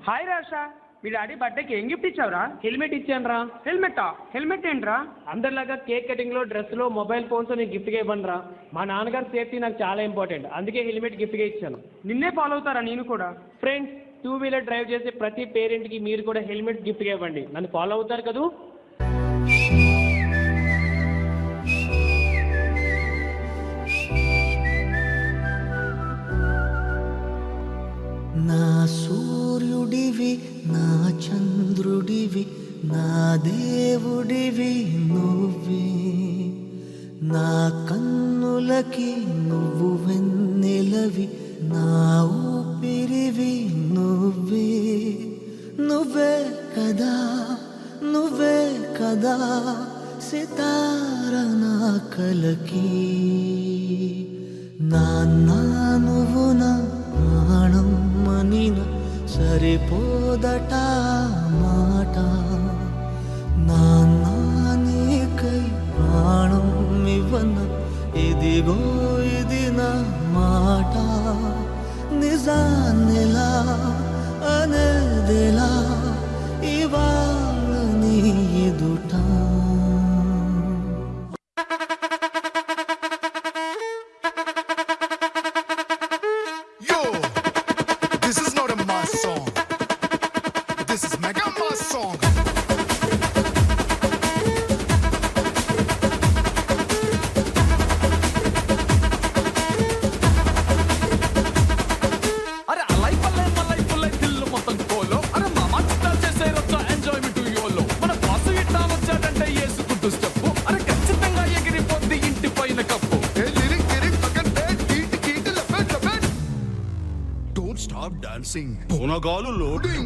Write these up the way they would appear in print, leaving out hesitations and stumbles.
Hi Rasha, మీ daddy బర్త్డేకి ఏం gift ఇచ్చావురా? Helmet ఇచ్చాను రా. హెల్మెట్ ఏంట్రా? అందరిలాగా కేక్ కటింగ్లో, డ్రెస్లో, మొబైల్ ఫోన్స్ నేను గిఫ్ట్గా ఇవ్వను రా. మా నాన్నగారి సేఫ్టీ నాకు చాలా ఇంపార్టెంట్, అందుకే హెల్మెట్ గిఫ్ట్గా ఇచ్చాను. నిన్నే ఫాలో అవుతారా నేను కూడా? ఫ్రెండ్స్, 2 వీలర్ డ్రైవ్ చేసే ప్రతి పేరెంట్కి మీరు కూడా హెల్మెట్ గిఫ్ట్గా ఇవ్వండి. నన్ను ఫాలో అవుతారు కదూ? నా సూర్యుడివి, నా చంద్రుడివి, నా దేవుడివి నువ్వే. నా కన్నులకి నువ్వు వెన్నెలవి, నా ఊపిరివి నువ్వే. నువ్వే కదా, నువ్వే కదా సితార నా కలకి. నాన్న నువ్వు నా ప్రాణం మనిన సరిపోదట మాట. నాన్న నీకై ప్రాణం ఇవ్వన ఇదిగో ఇది నా మాట. నిజాన్నిలా అనేదిలా ఇవాళ నీ ఎదుట. This is not a mass song. This is mega mass song. అరే లైఫ్ మల్లై దిల్లు మొత్తం కోలో. అరే మామా చిత్తా చేసే రచ్చ ఎంజాయ్మెంట్ యోలో. మన బాసు ఇట్టా వచ్చాడంటే ఏసుకుంటూ స్టెప్. అరే ఖచ్చితంగా ఎగిరిపోద్ది ఇంటి పైన cup. Don't stop dancing. పూనగాలు loading.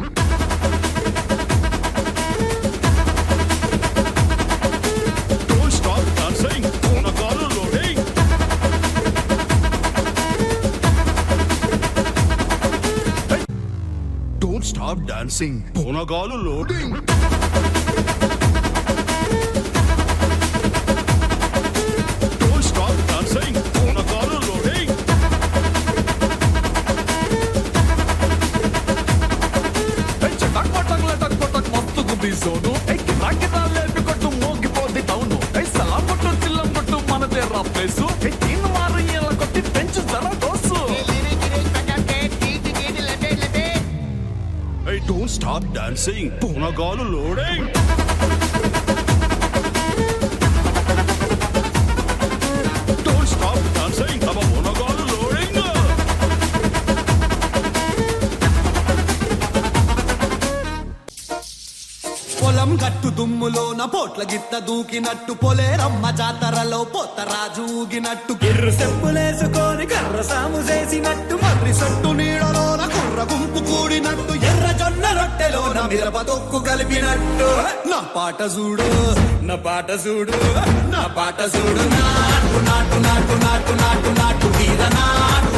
Don't stop dancing. పూనగాలు loading. Hey. Don't stop dancing. పూనగాలు loading. Don't stop dancing. పూనగాలు loading. కొట్టక్ మస్తు గుద్ది జోను. రాకెట్ కొట్టు మోగిపోద్ది టౌను. సలాం కొట్టు చిల్లం కొట్టు మనదే రా ప్లేసు. తీన్ మారు ఇలా కొట్టి పెంచు జర dose. Hey, don't stop dancing. పూనగాలు loading. Don't stop dancing. అబ్బ పూనగాలు loading. పొలం గట్టు దుమ్ములోన పోట్ల గిత్త దూకినట్టు, పొలేరమ్మ జాతరలో పోతరాజు ఊగినట్టు, గిర్రు చెప్పులేసుకొని కర్ర సాము చేసినట్టు, మర్రి సొట్టు నీడలోన కుర్ర గుంపు కూడినట్టు, ఎర్ర జొన్న రొట్టెలోన మిరప తొక్కు కలిపినట్టు. నా పాట చూడు, నా పాట చూడు, నా పాట చూడు. నాటు నాటు నాటు నాటు నాటు నాటు వీర నాటు.